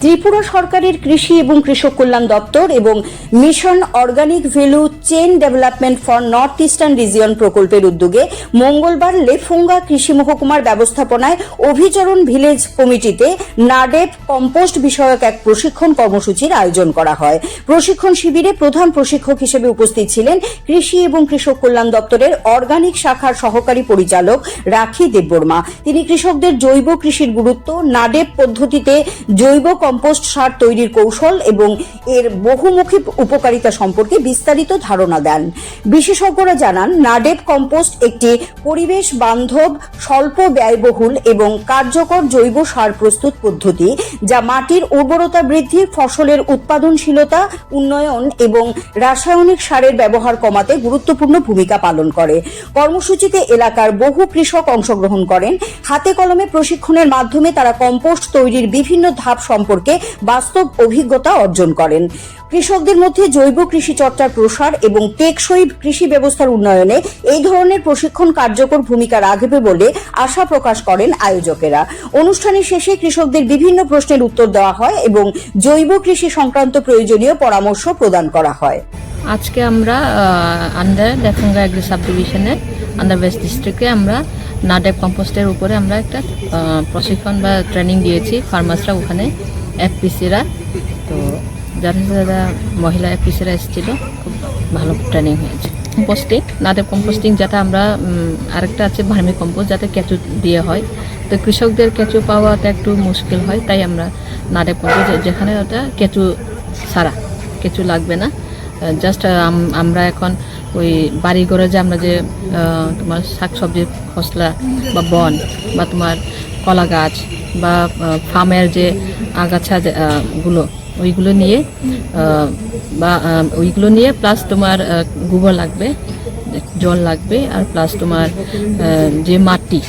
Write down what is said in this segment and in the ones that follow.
ত্রিপুরা সরকারের কৃষি এবং কৃষক কল্যাণ দপ্তর এবং mission organic value chain development for north eastern region প্রকল্পের উদ্যোগে মঙ্গলবার লেফুঙ্গা কৃষি মহকুমার ব্যবস্থাপনায় অভিচরণ ভিলেজ কমিটিতে নাডেপ কম্পোস্ট বিষয়ক এক প্রশিক্ষণ কর্মসূচির আয়োজন করা হয়। প্রশিক্ষণ শিবিরে প্রধান প্রশিক্ষক হিসেবে উপস্থিত ছিলেন কৃষি এবং কৃষক কল্যাণ দপ্তরের অর্গানিক শাখার সহকারী পরিচালক রাখি দেববর্মা। তিনি কৃষকদের জৈব কৃষির গুরুত্ব, নাডেপ পদ্ধতিতে জৈব কম্পোস্ট সার তৈরির কৌশল এবং এর বহুমুখী উপকারিতা সম্পর্কে বিস্তারিত ধারণা দেন। বিশেষজ্ঞরা জানান, নাডেপ কম্পোস্ট একটি পরিবেশ বান্ধব, স্বল্প ব্যয়বহুল এবং কার্যকর জৈব সার প্রস্তুত পদ্ধতি, যা মাটির উর্বরতা বৃদ্ধি, ফসলের উৎপাদনশীলতা উন্নয়ন এবং রাসায়নিক সারের ব্যবহার কমাতে গুরুত্বপূর্ণ ভূমিকা পালন করে। কর্মসূচিতে এলাকার বহু কৃষক অংশগ্রহণ করেন। হাতে কলমে প্রশিক্ষণের মাধ্যমে তারা কম্পোস্ট তৈরির বিভিন্ন ধাপ সম্পর্কে বাস্তব অভিজ্ঞতা অর্জন করেন। কৃষকদের মধ্যে জৈব কৃষি চর্চার প্রসার এবং টেকসই কৃষি ব্যবস্থার উন্নয়নে এই ধরনের প্রশিক্ষণ কার্যকর ভূমিকা রাখবে বলে আশা প্রকাশ করেন আয়োজকেরা। অনুষ্ঠানের শেষে কৃষকদের বিভিন্ন প্রশ্নের উত্তর দেওয়া হয় এবং জৈব কৃষি সংক্রান্ত প্রয়োজনীয় পরামর্শ প্রদান করা হয়। আজকে আমরা আন্ডার লেফুঙ্গা এগ্রি সাব ডিভিশনের আন্ডার ওয়েস্ট ডিস্ট্রিক্টে আমরা নাডেপ কম্পোস্টের উপরে আমরা একটা প্রশিক্ষণ বা ট্রেনিং দিয়েছি ফার্মার্সরা, ওখানে এফপিসিরা, তো যারা মহিলা এফপিসিরা এসেছিল, খুব ভালো ট্রেনিং হয়েছে। কম্পোস্টিং, নাডেপ কম্পোস্টিং, যেটা আমরা আরেকটা আছে ভার্মি কম্পোস্ট, যাতে কেঁচু দিয়ে হয়। তো কৃষকদের কেঁচু পাওয়াটা একটু মুশকিল হয়, তাই আমরা নাডেপ কম্পোস্ট, যেখানে ওটা কেঁচু ছাড়া, কেঁচু লাগবে না, জাস্ট আমরা এখন ওই বাড়িঘরে যে আমরা যে তোমার শাকসবজির খসলা বা বন বা তোমার কলা গাছ বা ফার্মের যে আগাছা গুলো, ওইগুলো নিয়ে প্লাস তোমার গোবর লাগবে, জল লাগবে, আর প্লাস তোমার যে মাটি,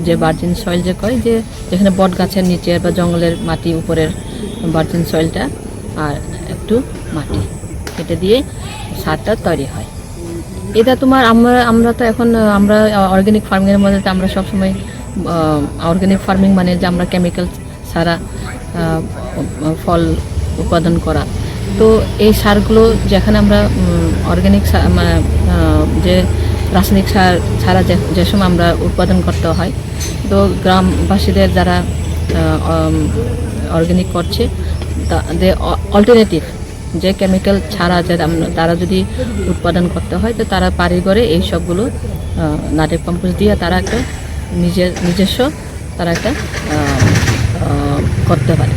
যে ভার্জিন সয়েল যে কয়, যে যেখানে বট গাছের নিচে বা জঙ্গলের মাটি উপরের ভার্জিন সয়েলটা, আর একটু মাটি, এটা দিয়ে সারটা তৈরি হয়। এটা তোমার আমরা তো এখন আমরা অর্গানিক ফার্মিংয়ের মধ্যে আমরা সবসময় অর্গানিক ফার্মিং মানে যে আমরা কেমিক্যাল ছাড়া ফল উৎপাদন করা। তো এই সারগুলো যেখানে আমরা অর্গানিক যে রাসায়নিক সার ছাড়া যে সময় আমরা উৎপাদন করতে হয়, তো গ্রামবাসীদের যারা অর্গানিক করছে, অল্টারনেটিভ যে কেমিক্যাল ছাড়া যে তারা যদি উৎপাদন করতে হয়, তো তারা বাড়িঘরে এই সবগুলো নাডেপ কম্পোস্ট দিয়ে তারা একটা নিজস্ব তারা একটা করতে পারে।